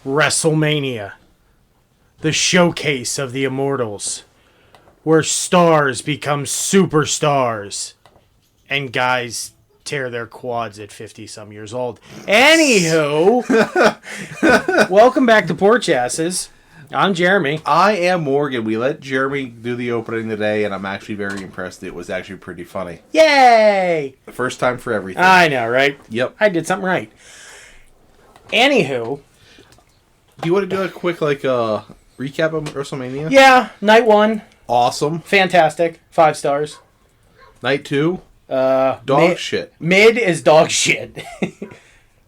WrestleMania, the showcase of the immortals, where stars become superstars and guys tear their quads at 50-some years old. Anywho, welcome back to Porch Asses. I'm Jeremy. I am Morgan. We let Jeremy do the opening today, and I'm actually very impressed. It was actually pretty funny. Yay! The first time for everything. I know, right? Yep. I did something right. Anywho. Do you want to do a quick, recap of WrestleMania? Yeah, night 1. Awesome. Fantastic. 5 stars. Night 2? Dog shit. Mid is dog shit.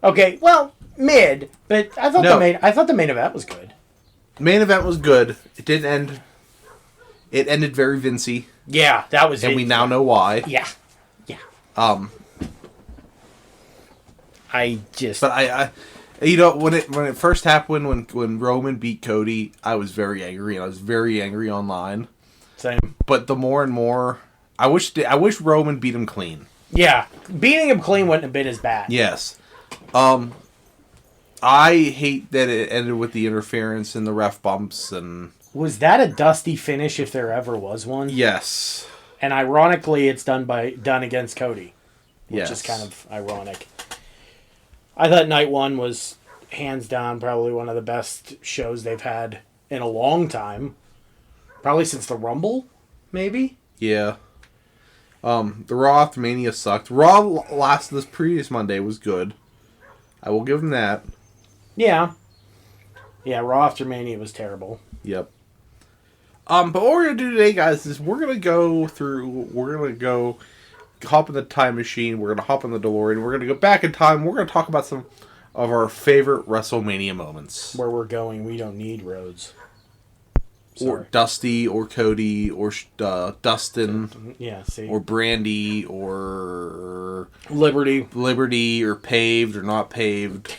Okay, well, mid, but I thought the main event was good. Main event was good. It didn't end. It ended very Vincey. Yeah, that was. And we now know why. Yeah. But I you know, when it first happened, when Roman beat Cody, I was very angry, and I was very angry online. Same. But the more and more, I wish Roman beat him clean. Yeah, beating him clean wouldn't have been as bad. Yes. I hate that it ended with the interference and the ref bumps and. Was that a dusty finish if there ever was one? Yes. And ironically, it's done against Cody, which is kind of ironic. I thought night 1 was hands down probably one of the best shows they've had in a long time. Probably since the Rumble, maybe? Yeah. The Raw after Mania sucked. Raw last this previous Monday was good. I will give them that. Yeah. Yeah, Raw after Mania was terrible. Yep. But what we're going to do today, guys, is we're going to hop in the time machine, we're going to hop in the DeLorean, we're going to go back in time, we're going to talk about some of our favorite WrestleMania moments. Where we're going, we don't need roads. Sorry. Or Dusty, or Cody, or Dustin. Yeah, see. Or Brandy, or Liberty, or paved, or not paved.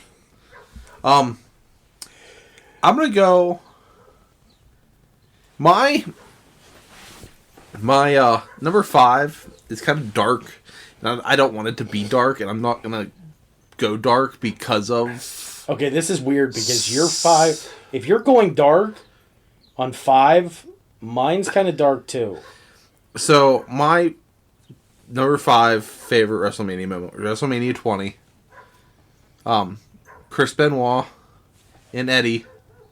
I'm going to go... My number 5 is kind of dark. And I don't want it to be dark, and I'm not going to go dark because of... Okay, this is weird, because you're 5... If you're going dark on 5, mine's kind of dark too. So, my number 5 favorite WrestleMania moment, WrestleMania 20. Chris Benoit and Eddie.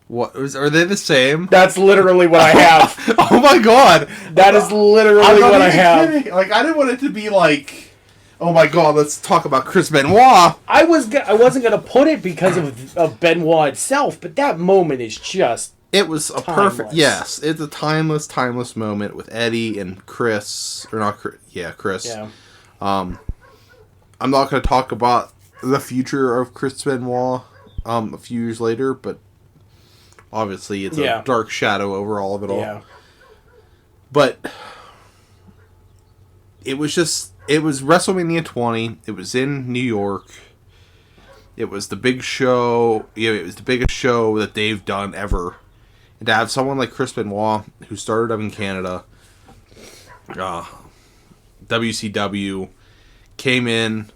Are they the same? That's literally what I have. Oh my god. That is literally what I have. Kidding. Like, I didn't want it to be like, oh my god, let's talk about Chris Benoit. I wasn't going to put it because of Benoit itself, but that moment is just... It was a timeless. perfect... Yes, it's a timeless moment with Eddie and Chris. Or not Chris. Yeah, Chris. Yeah. I'm not going to talk about the future of Chris Benoit a few years later, but obviously it's a dark shadow over all of it all. Yeah. But it was WrestleMania 20. It was in New York. It was the big show. It was the biggest show that they've done ever. And to have someone like Chris Benoit, who started up in Canada, WCW, came in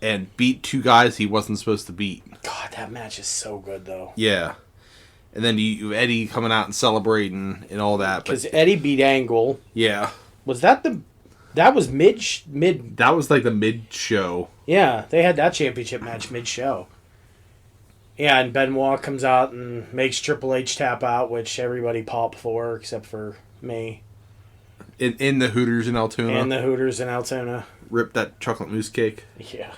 and beat 2 guys he wasn't supposed to beat. God, that match is so good, though. Yeah. And then you Eddie coming out and celebrating and all that. Because Eddie beat Angle. Yeah. Was that that was mid? That was like the mid-show. Yeah, they had that championship match mid-show. Yeah, and Benoit comes out and makes Triple H tap out, which everybody popped for, except for me. In the Hooters in Altoona. Ripped that chocolate mousse cake. Yeah.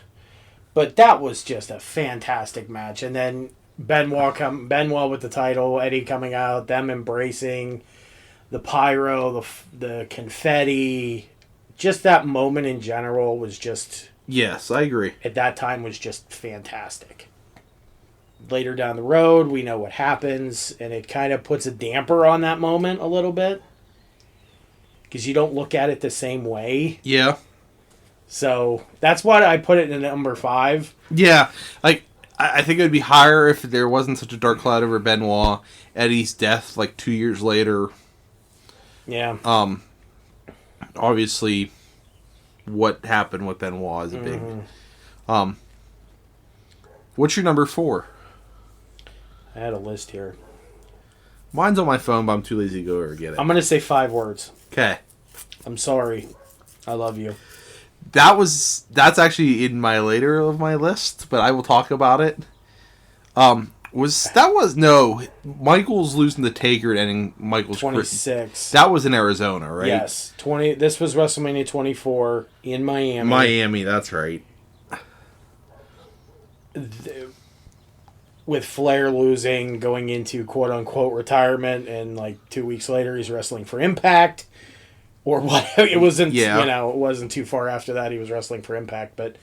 But that was just a fantastic match. And then Benoit with the title, Eddie coming out, them embracing the pyro, the confetti. Just that moment in general was just... Yes, I agree. At that time was just fantastic. Later down the road, we know what happens, and it kind of puts a damper on that moment a little bit. Because you don't look at it the same way. Yeah. So, that's why I put it in number 5. Yeah, like, I think it would be higher if there wasn't such a dark cloud over Benoit. Eddie's death, 2 years later. Yeah. Obviously, what happened with Benoit is a big... What's your number 4? I had a list here. Mine's on my phone, but I'm too lazy to go over and get it. I'm going to say 5 words. Okay. I'm sorry. I love you. That's actually in my later of my list, but I will talk about it. Michaels losing to Taker and ending Michaels' 26. That was in Arizona, right? Yes. This was WrestleMania 24 in Miami. Miami, that's right. With Flair losing, going into quote unquote retirement, and like 2 weeks later he's wrestling for Impact. Or what? It wasn't, it wasn't too far after that he was wrestling for Impact, but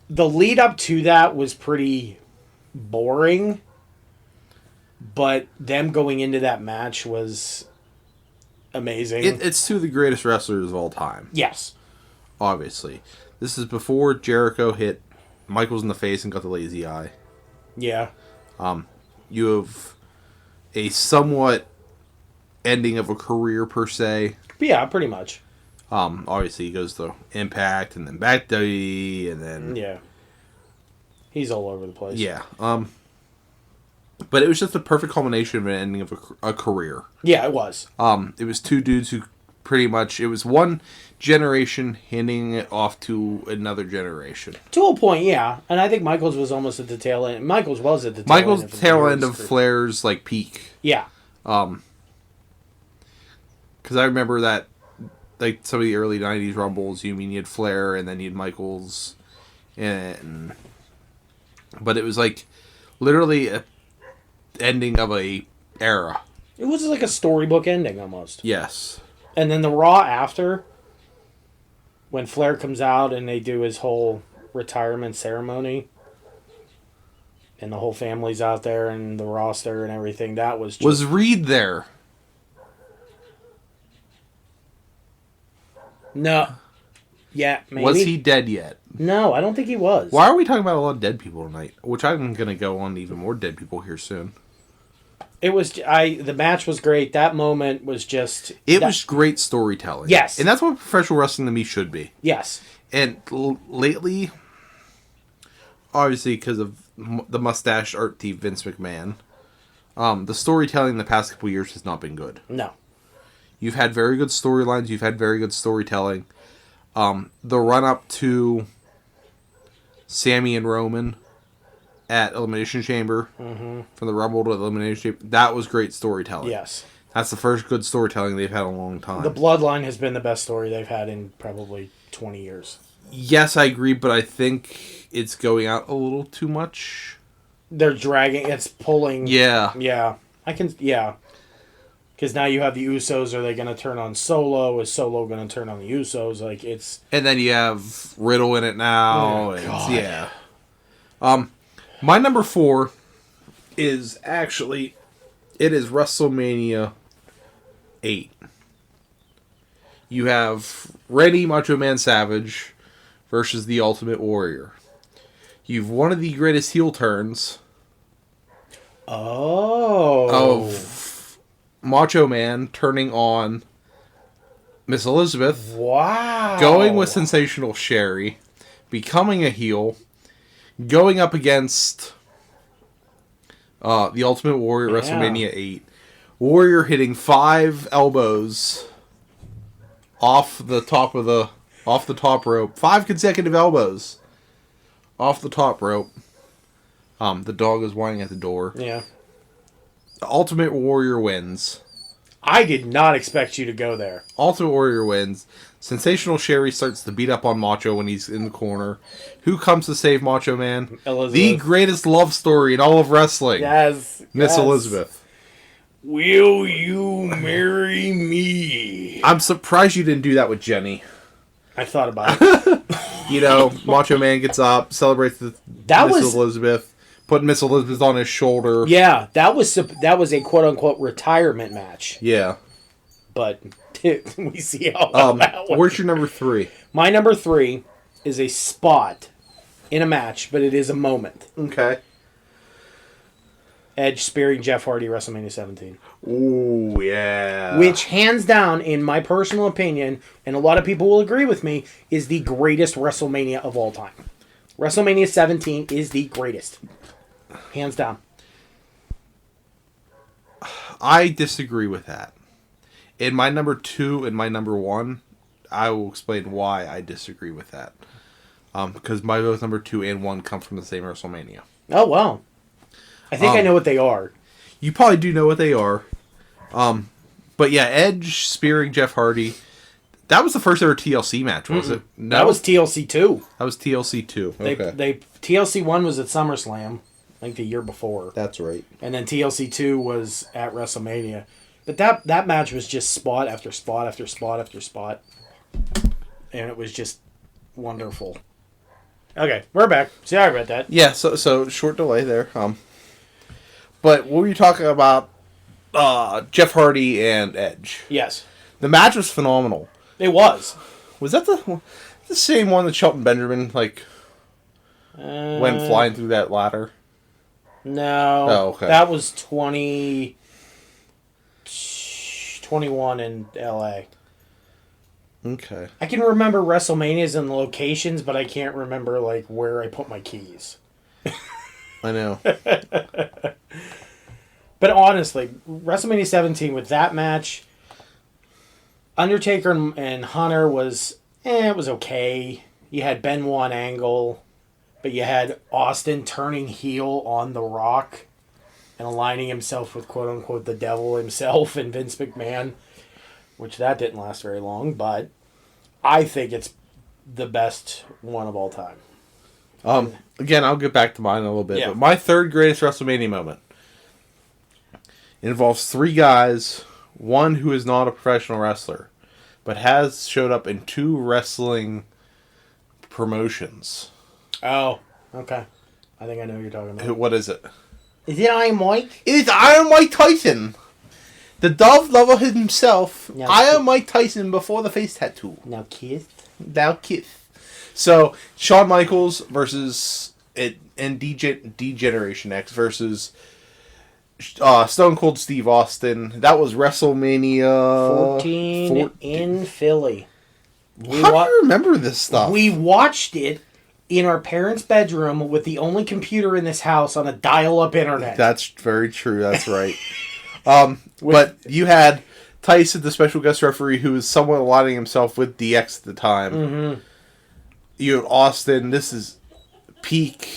the lead up to that was pretty boring, but them going into that match was amazing. It's two of the greatest wrestlers of all time. Yes. Obviously. This is before Jericho hit Michaels in the face and got the lazy eye. Yeah. You have a somewhat ending of a career per se. Yeah, pretty much. Obviously he goes to Impact and then back to WWE and then yeah, he's all over the place. Yeah. But it was just a perfect culmination of an ending of a career. Yeah, it was. It was two dudes who pretty much it was one generation handing it off to another generation. To a point, yeah. And I think Michaels was almost at the tail end. Michaels was at the tail end of Flair's like peak. Yeah. Because I remember that, like, some of the early 90s Rumbles, you had Flair, and then you had Michaels, but it was, like, literally a ending of a era. It was like a storybook ending, almost. Yes. And then the Raw after, when Flair comes out and they do his whole retirement ceremony, and the whole family's out there, and the roster and everything, that was just... Was Reed there? No. Yeah, maybe. Was he dead yet? No, I don't think he was. Why are we talking about a lot of dead people tonight? Which I'm going to go on even more dead people here soon. It was... the match was great. That moment was just... It was great storytelling. Yes. And that's what professional wrestling to me should be. Yes. And lately, obviously because of the mustache art thief Vince McMahon, the storytelling in the past couple years has not been good. No. You've had very good storylines. You've had very good storytelling. The run-up to Sammy and Roman at Elimination Chamber, from the Rumble to Elimination Chamber, that was great storytelling. Yes. That's the first good storytelling they've had in a long time. The Bloodline has been the best story they've had in probably 20 years. Yes, I agree, but I think it's going out a little too much. They're dragging... It's pulling... Yeah. Yeah. Yeah. Because now you have the Usos. Are they going to turn on Solo? Is Solo going to turn on the Usos? Like, it's... And then you have Riddle in it now. Oh, God. Yeah. My number 4 is actually... It is WrestleMania 8. You have Randy Macho Man Savage versus the Ultimate Warrior. You've one of the greatest heel turns... of Macho Man turning on Miss Elizabeth. Wow. Going with Sensational Sherry. Becoming a heel. Going up against the Ultimate Warrior at WrestleMania 8. Warrior hitting 5 elbows off the top rope. 5 consecutive elbows off the top rope. The dog is whining at the door. Yeah. The Ultimate Warrior wins. I did not expect you to go there. Ultimate Warrior wins. Sensational Sherry starts to beat up on Macho when he's in the corner. Who comes to save Macho Man? Elizabeth. The greatest love story in all of wrestling. Yes. Miss Elizabeth. Will you marry me? I'm surprised you didn't do that with Jenny. I thought about it. Macho Man gets up, celebrates Miss Elizabeth. Putting Miss Elizabeth on his shoulder. Yeah, that was a quote-unquote retirement match. Yeah. But we see how that went. Where's your number 3? My number 3 is a spot in a match, but it is a moment. Okay. Edge spearing Jeff Hardy, WrestleMania 17. Ooh, yeah. Which, hands down, in my personal opinion, and a lot of people will agree with me, is the greatest WrestleMania of all time. WrestleMania 17 is the greatest. Hands down. I disagree with that. In my number 2 and my number 1, I will explain why I disagree with that. Because my both number 2 and 1 come from the same WrestleMania. Oh, wow. I think I know what they are. You probably do know what they are. But yeah, Edge spearing Jeff Hardy. That was the first ever TLC match, was it? No? That was TLC 2. That was TLC 2. Okay. TLC 1 was at SummerSlam, I think the year before. That's right. And then TLC 2 was at WrestleMania. But that match was just spot after spot after spot after spot. And it was just wonderful. Okay, we're back. Sorry about that. Yeah, so short delay there. But what were you talking about? Jeff Hardy and Edge. Yes. The match was phenomenal. It was. Was that the same one that Shelton Benjamin went flying through that ladder? No. Oh, okay. That was 2021 in LA. Okay. I can remember WrestleManias and the locations, but I can't remember like where I put my keys. I know. But honestly, WrestleMania 17 with that match, Undertaker and Hunter was, it was okay. You had Benoit and Angle, but you had Austin turning heel on The Rock and aligning himself with quote-unquote the devil himself and Vince McMahon, which that didn't last very long, but I think it's the best one of all time. Again, I'll get back to mine in a little bit, Yeah. but my third greatest WrestleMania moment involves 3 guys, one who is not a professional wrestler, but has showed up in 2 wrestling promotions. Oh, okay. I think I know who you're talking about. What is it? Is it Iron Mike? It is Iron Mike Tyson. The Dove lover himself, Yeah. Iron Mike Tyson before the face tattoo. Now kiss. Thou kiss. So, Shawn Michaels versus D-Generation X versus Stone Cold Steve Austin. That was WrestleMania 14 in Philly. How do you remember this stuff? We watched it in our parents' bedroom with the only computer in this house on a dial-up internet. That's very true. That's right. But you had Tyson, the special guest referee, who was somewhat aligning himself with DX at the time. Mm-hmm. You have Austin. This is peak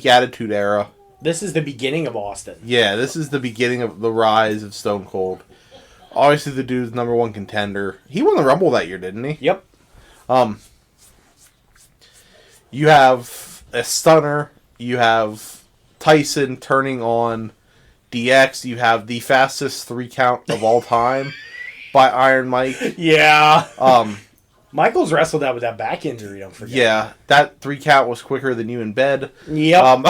Attitude Era. This is the beginning of Austin. Yeah, this is the beginning of the rise of Stone Cold. Obviously, the dude's number 1 contender. He won the Rumble that year, didn't he? Yep. You have a stunner. You have Tyson turning on DX. You have the fastest 3 count of all time by Iron Mike. Yeah. Michaels wrestled out with that back injury, don't forget. Yeah, that 3 count was quicker than you in bed. Yep.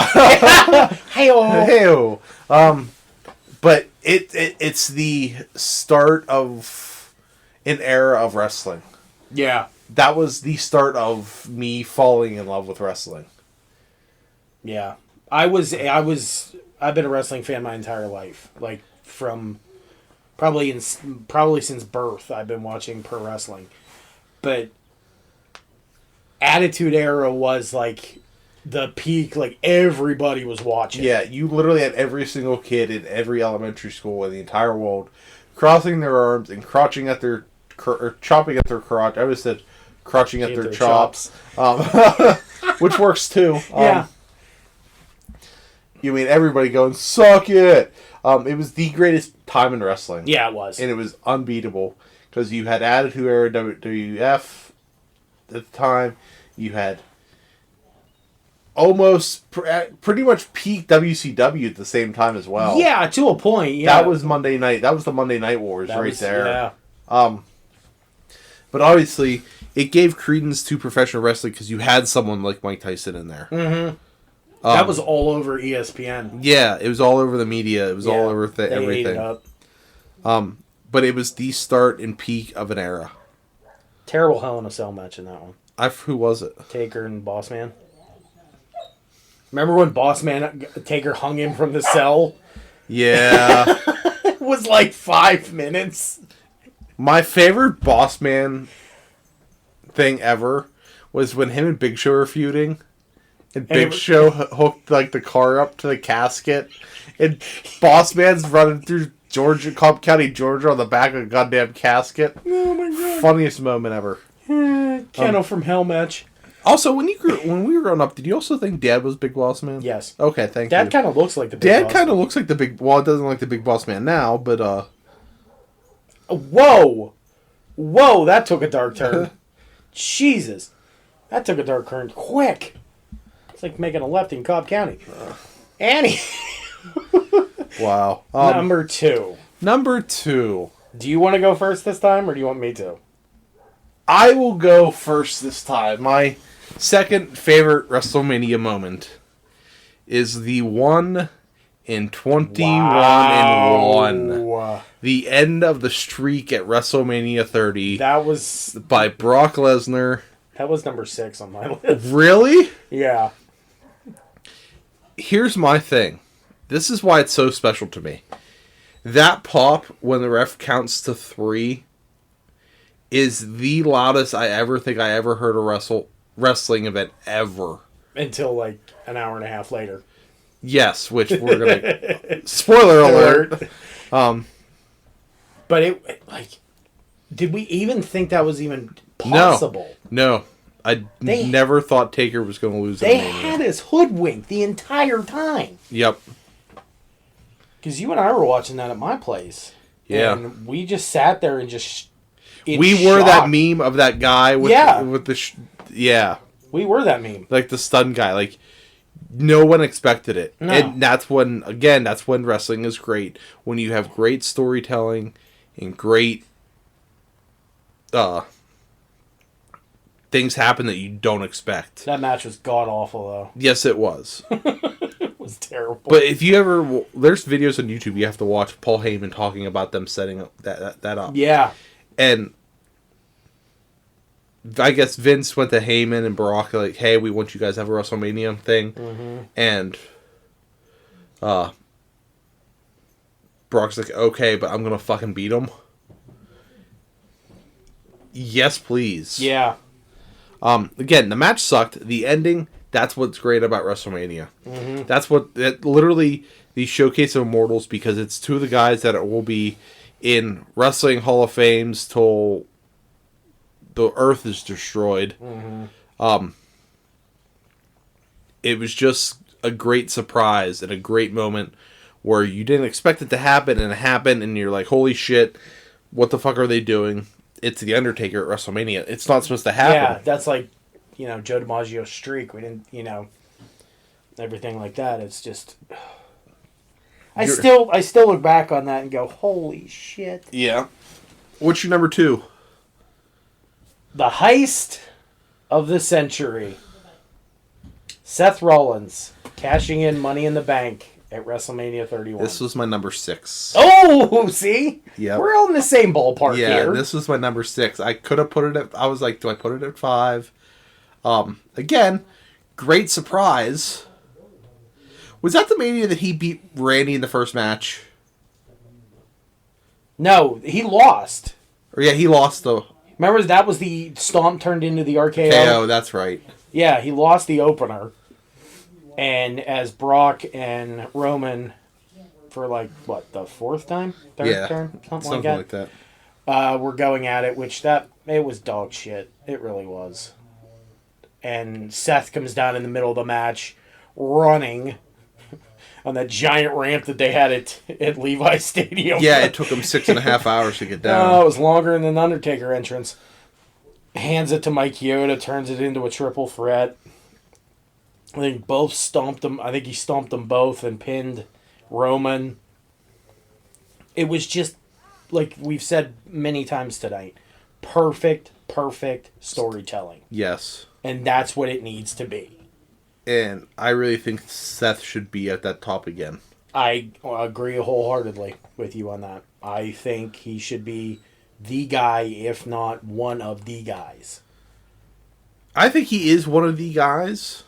Hey-o. But it's the start of an era of wrestling. Yeah. That was the start of me falling in love with wrestling. Yeah. I've been a wrestling fan my entire life. Like from probably since birth I've been watching pro wrestling. But Attitude Era was like the peak, like everybody was watching. Yeah, you literally had every single kid in every elementary school in the entire world crossing their arms and chopping at their crotch. I always said crouching at their chops. Which works too. Yeah. You mean everybody going, suck it! It was the greatest time in wrestling. Yeah, it was. And it was unbeatable. Because you had Attitude Era WWF at the time. You had almost pretty much peak WCW at the same time as well. Yeah, to a point. Yeah, that was Monday night. That was the Monday Night Wars there. Yeah. But obviously, it gave credence to professional wrestling because you had someone like Mike Tyson in there. Mm-hmm. That was all over ESPN. Yeah, it was all over the media. It was all over they everything. ate it up. But it was the start and peak of an era. Terrible Hell in a Cell match in that one. Who was it? Taker and Bossman. Remember when Taker hung him from the cell? Yeah. It was like 5 minutes. My favorite Bossman thing ever was when him and Big Show were feuding, And Big Show hooked like the car up to the casket, and Boss Man's running through Cobb County, Georgia, on the back of a goddamn casket. Oh my god! Funniest moment ever. Kennel from Hell match. Also, when we were growing up, did you also think Dad was Big Boss Man? Yes. Okay, thank you. Dad kind of looks like the Big Dad Boss kind of Man. looks like the big. Well, it doesn't look like the Big Boss Man now, but Whoa, that took a dark turn. Jesus, that took a dark turn quick. It's like making a left in Cobb County. Annie. Wow. Number 2. Number 2. Do you want to go first this time, or do you want me to? I will go first this time. My second favorite WrestleMania moment is the 1 in 21 and 1. The end of the streak at WrestleMania 30. That was by Brock Lesnar. That was number 6 on my list. Really? Yeah. Here's my thing. This is why it's so special to me. That pop when the ref counts to 3 is the loudest I ever heard a wrestling event ever. Until like an hour and a half later. Yes, which we're gonna spoiler alert. But it like, did we even think that was even possible? No. I never thought Taker was going to lose. They had us hoodwinked the entire time. Yep. Because you and I were watching that at my place. Yeah. And we just sat there and just. We were that meme of that guy with yeah. We were that meme. Like the stun guy. Like, no one expected it. No. And that's when wrestling is great. When you have great storytelling and great things happen that you don't expect. That match was god-awful, though. Yes, it was. It was terrible. But if you ever... There's videos on YouTube you have to watch Paul Heyman talking about them setting up that up. Yeah. And I guess Vince went to Heyman and Brock like, hey, we want you guys to have a WrestleMania thing. Mm-hmm. And Brock's like, okay, but I'm going to fucking beat him. Yes, please. Yeah. Again, the match sucked. The ending, that's what's great about WrestleMania. Mm-hmm. That's what... literally, the Showcase of Immortals, because it's two of the guys that will be in Wrestling Hall of Fames till the earth is destroyed. Mm-hmm. It was just a great surprise and a great moment where you didn't expect it to happen, and it happened, and you're like, holy shit, what the fuck are they doing? It's The Undertaker at WrestleMania. It's not supposed to happen. Yeah, that's like, Joe DiMaggio's streak. We didn't, everything like that. It's just... I still look back on that and go, holy shit. Yeah. What's your number 2? The heist of the century. Seth Rollins cashing in Money in the Bank at WrestleMania 31. This was my number 6. Oh, see? Yeah. We're all in the same ballpark here. Yeah, this was my number 6. I could have put it at... I was like, do I put it at 5? Again, great surprise. Was that the Mania that he beat Randy in the first match? No, he lost. Or yeah, he lost the... Remember, that was the stomp turned into the RKO? KO, that's right. Yeah, he lost the opener. And as Brock and Roman, for the 4th time? Third turn? Something like that. Were going at it, which it was dog shit. It really was. And Seth comes down in the middle of the match, running on that giant ramp that they had at Levi Stadium. Yeah, it took him 6.5 hours to get down. Oh, it was longer than the Undertaker entrance. Hands it to Mike Chioda, turns it into a triple threat. I think both stomped them. I think he stomped them both and pinned Roman. It was just, like we've said many times tonight, perfect storytelling. Yes. And that's what it needs to be. And I really think Seth should be at that top again. I agree wholeheartedly with you on that. I think he should be the guy, if not one of the guys. I think he is one of the guys.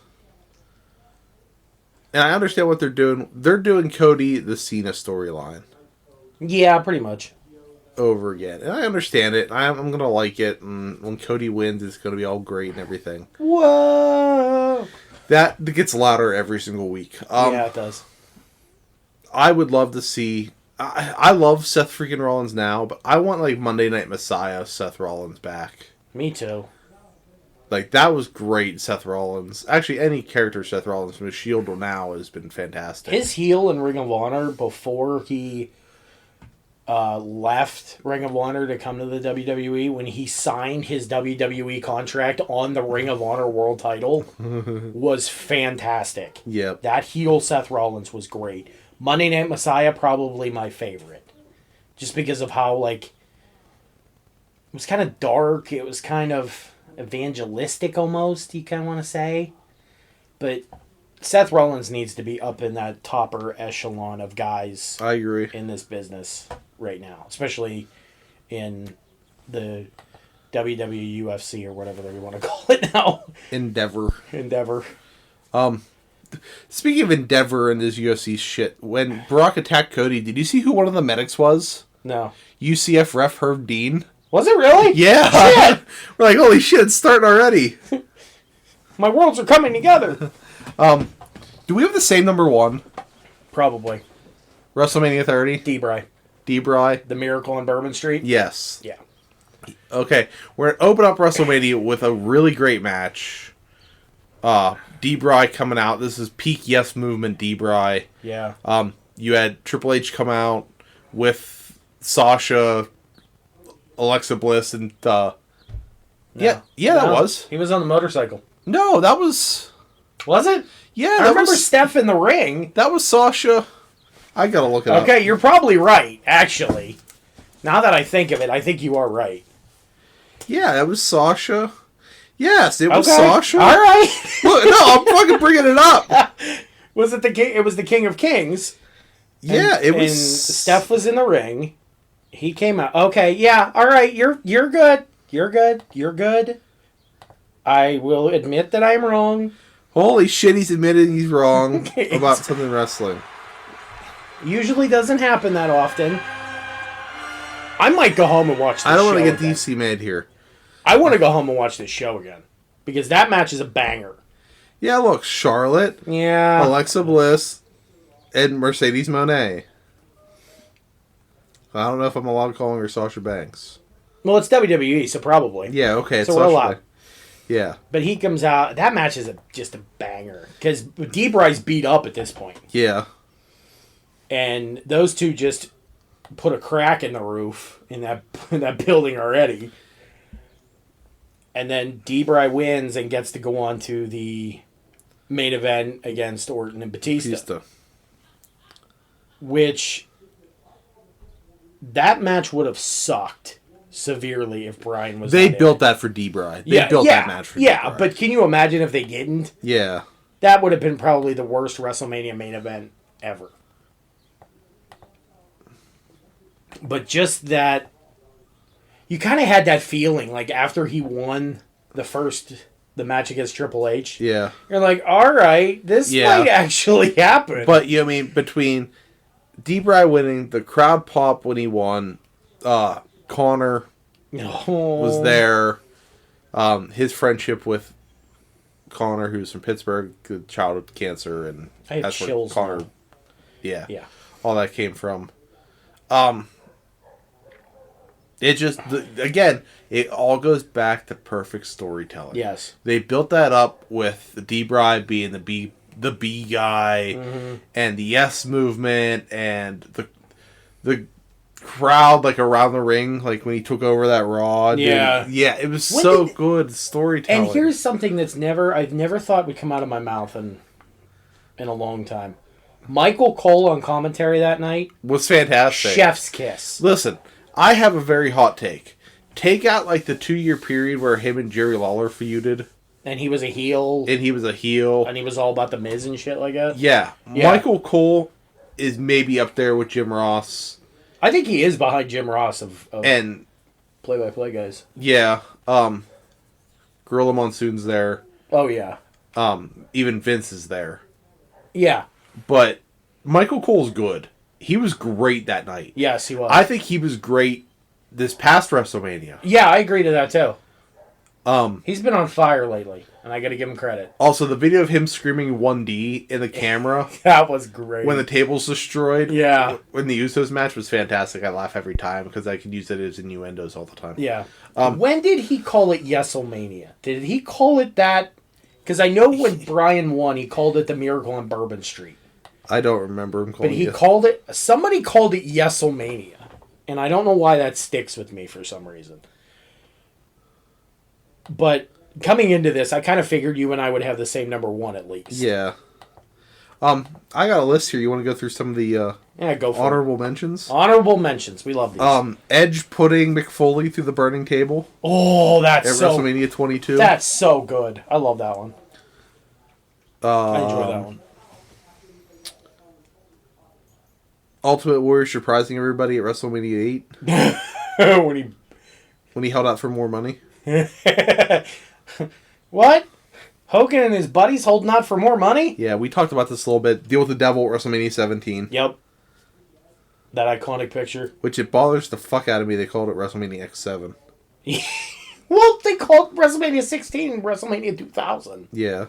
And I understand what they're doing. They're doing Cody the Cena storyline. Yeah, pretty much. Over again. And I understand it. I'm going to like it. And when Cody wins, it's going to be all great and everything. Whoa! That gets louder every single week. Yeah, it does. I would love to see... I love Seth freaking Rollins now, but I want, like, Monday Night Messiah Seth Rollins back. Me too. Like, that was great, Seth Rollins. Actually, any character Seth Rollins from the Shield now has been fantastic. His heel in Ring of Honor before he left Ring of Honor to come to the WWE, when he signed his WWE contract on the Ring of Honor world title, was fantastic. Yep. That heel Seth Rollins was great. Monday Night Messiah, probably my favorite. Just because of how, like, it was kind of dark. It was kind of evangelistic almost, you kind of want to say. But Seth Rollins needs to be up in that topper echelon of guys I agree. in this business right now, especially in the WWE UFC or whatever they want to call it now. Endeavor. Speaking of Endeavor and this UFC shit, when Brock attacked Cody, did you see who one of the medics was? No. UCF ref Herb Dean. Was it really? Yeah. We're like, holy shit, it's starting already. My worlds are coming together. Do we have the same number 1? Probably. WrestleMania 30? D-Bry. D-Bry. The Miracle on Bourbon Street? Yes. Yeah. Okay, we're going to open up WrestleMania with a really great match. D-Bry coming out. This is peak Yes Movement D-Bry. Yeah. You had Triple H come out with Sasha, Alexa Bliss, and that was. He was on the motorcycle. No, that was. Was it? Yeah, I remember Steph in the ring. That was Sasha. I gotta look it up. Okay, you're probably right, actually. Now that I think of it, I think you are right. Yeah, that was Sasha. Yes, it was Sasha. All right. Look, no, I'm fucking bringing it up. Was it the king? It was the King of Kings. Yeah, it was. And Steph was in the ring. He came out. Okay, yeah. All right, you're good. You're good. I will admit that I'm wrong. Holy shit, he's admitting he's wrong about something wrestling. Usually doesn't happen that often. I might go home and watch this show. I don't want to get again. DC mad here. I want to go home and watch this show again. Because that match is a banger. Yeah, look, Charlotte, Yeah. Alexa Bliss, and Mercedes Moné. I don't know if I'm allowed calling her Sasha Banks. Well, it's WWE, so probably. Yeah, okay, it's So we're Sasha allowed. Banks. Yeah. But he comes out. That match is just a banger. Because D-Bry's beat up at this point. Yeah. And those two just put a crack in the roof in that building already. And then D-Bry wins and gets to go on to the main event against Orton and Batista. Which, that match would have sucked severely if Bryan was They not built in. that for D-Bry. They built that match for Yeah, D-Bry. but can you imagine if they didn't? Yeah. That would have been probably the worst WrestleMania main event ever. But just that, you kind of had that feeling, like after he won the match against Triple H. Yeah. You're like, all right, this might actually happen. But, you know, I mean, between D-Bry winning, the crowd pop when he won, Connor was there. His friendship with Connor, who's from Pittsburgh, good childhood cancer, and I have that's where chills Connor, now. yeah, Yeah. all that came from. It just again, it all goes back to perfect storytelling. Yes, they built that up with D-Bry being the B guy, and the Yes movement, and the crowd like around the ring, like when he took over that Raw. Yeah. It was so good storytelling. And here's something that's I've never thought would come out of my mouth in a long time. Michael Cole on commentary that night was fantastic. Chef's kiss. Listen, I have a very hot take. Take out like the 2-year period where him and Jerry Lawler feuded. And he was a heel. And he was a heel. And he was all about the Miz and shit like that. Yeah. Michael Cole is maybe up there with Jim Ross. I think he is behind Jim Ross of and play-by-play guys. Yeah. Gorilla Monsoon's there. Oh, yeah. Even Vince is there. Yeah. But Michael Cole's good. He was great that night. Yes, he was. I think he was great this past WrestleMania. Yeah, I agree to that, too. He's been on fire lately, and I got to give him credit. Also, the video of him screaming 1D in the camera That was great. when the table's destroyed. Yeah. When the Usos match was fantastic. I laugh every time because I could use it as innuendos all the time. Yeah. When did he call it Yeselmania? Did he call it that? Because I know when Brian won, he called it the Miracle on Bourbon Street. I don't remember him calling it. But he called it... Somebody called it Yeselmania. And I don't know why that sticks with me for some reason. But coming into this, I kind of figured you and I would have the same number 1 at least. Yeah. I got a list here. You want to go through some of the Go for honorable mentions? Honorable mentions. We love these. Edge putting McFoley through the burning table. Oh, that's at WrestleMania 22. That's so good. I love that one. I enjoy that one. Ultimate Warrior surprising everybody at WrestleMania when he held out for more money. What? Hogan and his buddies holding out for more money? Yeah, we talked about this a little bit. Deal with the Devil at WrestleMania 17. Yep. That iconic picture. Which it bothers the fuck out of me they called it WrestleMania X7. Well, they called WrestleMania 16 WrestleMania 2000. Yeah.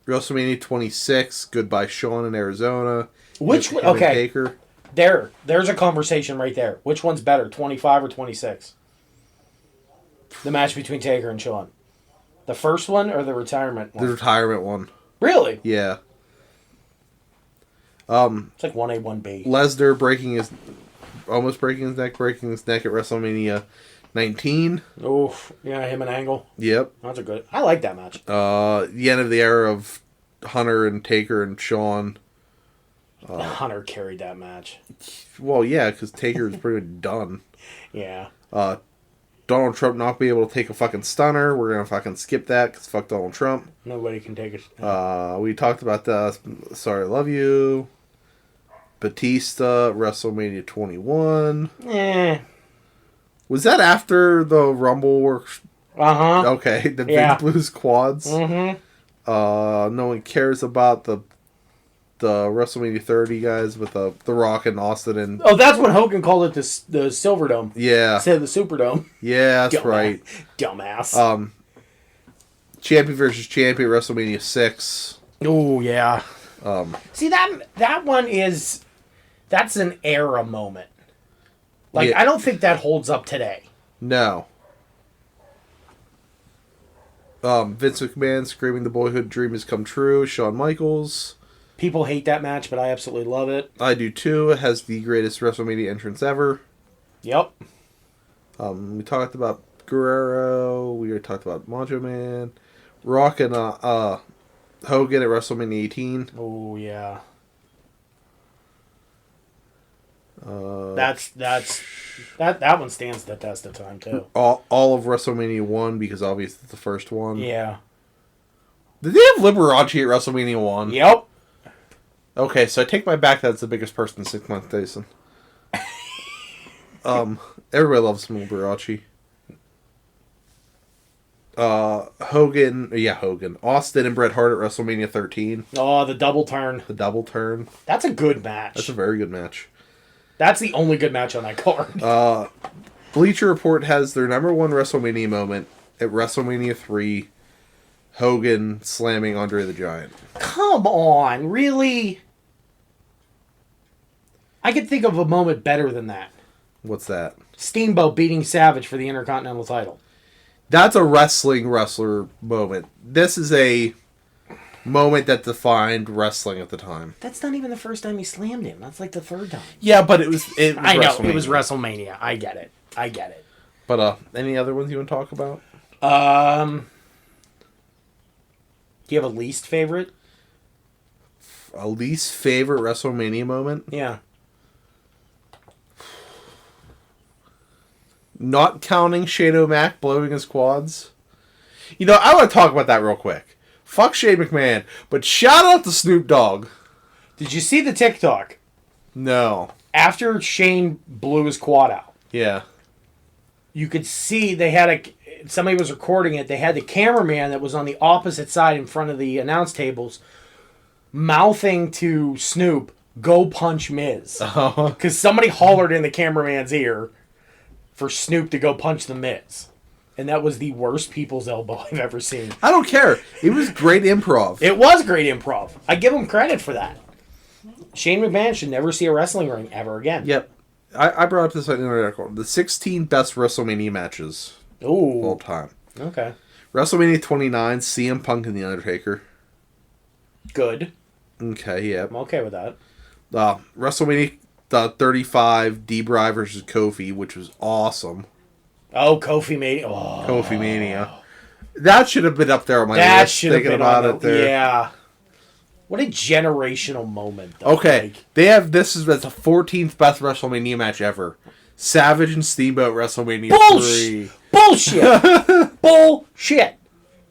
WrestleMania 26, Goodbye Sean in Arizona. Which one? Okay. Taker. There's a conversation right there. Which one's better, 25 or 26? The match between Taker and Shawn. The first one or the retirement one? The retirement one. Really? Yeah. It's like 1A, 1B. Lesnar almost breaking his neck at WrestleMania 19. Oof. Yeah, him and Angle. Yep. That's a good... I like that match. The end of the era of Hunter and Taker and Shawn. Hunter carried that match. Well, yeah, because Taker is pretty much done. Yeah. Donald Trump not be able to take a fucking stunner. We're going to fucking skip that because fuck Donald Trump. Nobody can take it. We talked about the Sorry I Love You. Batista, WrestleMania 21. Was that after the Rumble works? Uh-huh. Okay, the Big Blues quads. Mm-hmm. No one cares about the WrestleMania 30 guys with the Rock and Austin and... Oh, that's when Hogan called it the Silverdome. Yeah. Instead of the Superdome. Yeah, that's right. Dumbass. Champion versus champion, WrestleMania 6. Oh, yeah. See, that one is... That's an era moment. Like, yeah. I don't think that holds up today. No. Vince McMahon screaming the boyhood dream has come true. Shawn Michaels. People hate that match, but I absolutely love it. I do too. It has the greatest WrestleMania entrance ever. Yep. We talked about Guerrero. We talked about Macho Man. Rock and Hogan at WrestleMania 18. Oh, yeah. That one stands the test of time too. All of WrestleMania 1 because obviously it's the first one. Yeah. Did they have Liberace at WrestleMania 1? Yep. Okay, so I take my back. That's the biggest person in 6 months, Jason. Everybody loves some Liberace. Hogan. Austin and Bret Hart at WrestleMania 13. Oh, the double turn. That's a good match. That's a very good match. That's the only good match on that card. Bleacher Report has their number 1 WrestleMania moment at WrestleMania 3. Hogan slamming Andre the Giant. Come on, really? I could think of a moment better than that. What's that? Steamboat beating Savage for the Intercontinental title. That's a wrestler moment. This is a moment that defined wrestling at the time. That's not even the first time he slammed him. That's like the third time. Yeah, but it was I know, it was WrestleMania. I get it. But any other ones you want to talk about? Do you have a least favorite? A least favorite WrestleMania moment? Yeah. Not counting Shane O'Mac blowing his quads. You know, I want to talk about that real quick. Fuck Shane McMahon, but shout out to Snoop Dogg. Did you see the TikTok? No. After Shane blew his quad out. Yeah. You could see somebody was recording it. They had the cameraman that was on the opposite side in front of the announce tables mouthing to Snoop, "Go punch Miz." Because somebody hollered in the cameraman's ear for Snoop to go punch the Miz. and that was the worst people's elbow I've ever seen. I don't care. It was great improv. It was great improv. I give him credit for that. Shane McMahon should never see a wrestling ring ever again. Yep. I brought up this in an article. The 16 best WrestleMania matches of all Ooh. time. Okay. WrestleMania 29, CM Punk and The Undertaker. Good. Okay, yeah. I'm okay with that. WrestleMania 35, D-Bry versus Kofi, which was awesome. Oh, Kofi Mania. Oh. Kofi Mania. That should have been up there on my That list. should have Thinking been about on it there. Yeah. What a generational moment. Though. Okay, Like, they have this is the 14th best WrestleMania match ever. Savage and Steamboat WrestleMania 3. Bullshit. Bullshit.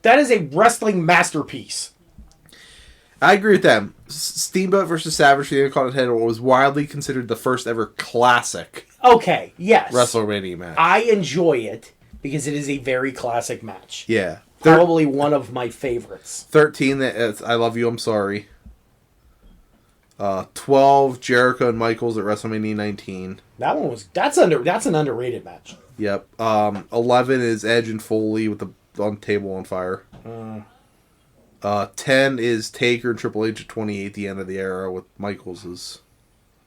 That is a wrestling masterpiece. I agree with them. Steamboat versus Savage for the Intercontinental was widely considered the first ever classic Okay, yes. WrestleMania match. I enjoy it because it is a very classic match. Yeah. Probably one of my favorites. 13, that's I Love You, I'm Sorry. 12, Jericho and Michaels at WrestleMania 19. That's an underrated match. Yep. 11 is Edge and Foley with the table on fire. 10 is Taker and Triple H at 28, the end of the era with Michaels'.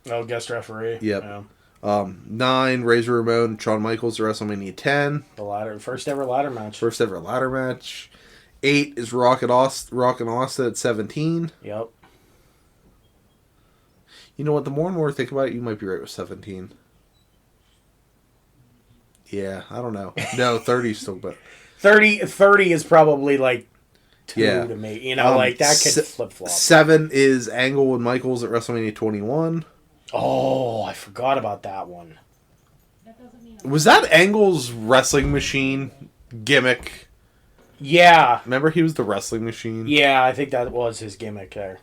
Oh, guest referee. Yep. Yeah. 9, Razor Ramon and Shawn Michaels at WrestleMania 10. The first ever ladder match. First ever ladder match. 8 is Rock and Austin at 17. Yep. You know what? The more and more I think about it, you might be right with 17. Yeah, I don't know. No, 30 is still better. 30 is probably like 2 Yeah. to me. You know, like that could flip flop. 7 is Angle and Michaels at WrestleMania 21. Oh, I forgot about that one. Was that Angle's wrestling machine gimmick? Yeah. Remember he was the wrestling machine? Yeah, I think that was his gimmick there.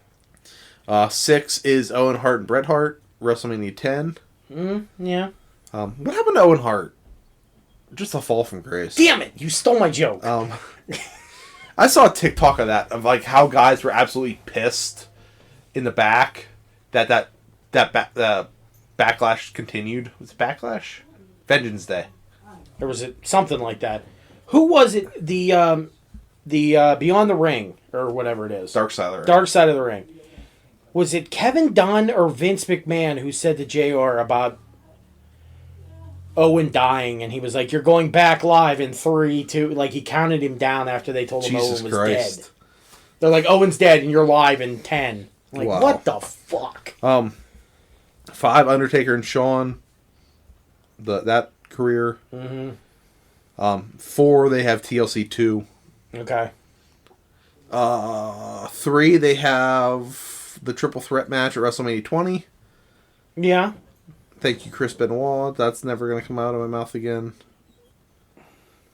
6 is Owen Hart and Bret Hart, WrestleMania 10. Yeah. What happened to Owen Hart? Just a fall from grace. Damn it! You stole my joke. I saw a TikTok of that, of like how guys were absolutely pissed in the back that Backlash continued. Was it Backlash? Vengeance Day. There was something like that. Who was it? The Beyond the Ring or whatever it is. Dark Side of the Ring. Dark Side of the Ring. Was it Kevin Dunn or Vince McMahon who said to JR about Owen dying, and he was like, "You're going back live in 3, 2." Like he counted him down after they told him Jesus Owen was Christ. dead. They're like, "Owen's dead, and you're live in 10." Like, Wow. what the fuck? 5, Undertaker and Shawn. That career. 4, they have TLC 2. Okay. 3, they have the Triple Threat match at WrestleMania 20. Yeah. Thank you, Chris Benoit. That's never going to come out of my mouth again.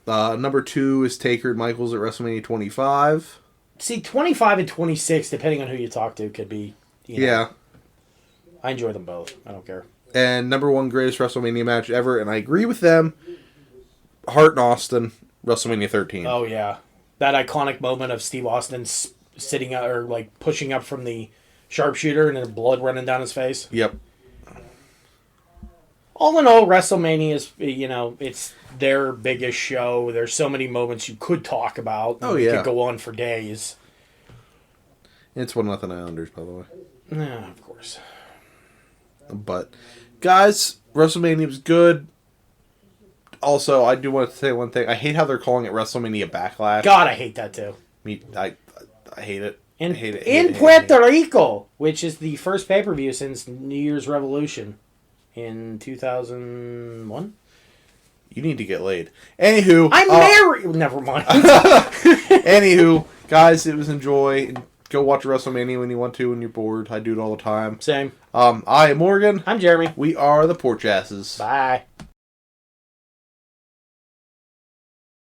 Number 2 is Taker and Michaels at WrestleMania 25. See, 25 and 26, depending on who you talk to, could be. You know, Yeah. I enjoy them both. I don't care. And number 1 greatest WrestleMania match ever, and I agree with them. Hart and Austin, WrestleMania 13. Oh, yeah. That iconic moment of Steve Austin sitting out, or like pushing up from the sharpshooter and then blood running down his face. Yep. All in all, WrestleMania is, you know, it's their biggest show. There's so many moments you could talk about. Oh, You yeah. could go on for days. It's 1-0 Islanders, by the way. Yeah, of course. But, guys, WrestleMania was good. Also, I do want to say one thing. I hate how they're calling it WrestleMania Backlash. God, I hate that too. I hate it. In, I hate it. in Puerto Rico, which is the first pay-per-view since New Year's Revolution in 2001. You need to get laid. Anywho. I'm married. Never mind. Anywho, guys, it was enjoy. Go watch WrestleMania when you want to when you're bored. I do it all the time. Same. I am Morgan. I'm Jeremy. We are the Porch Asses. Bye.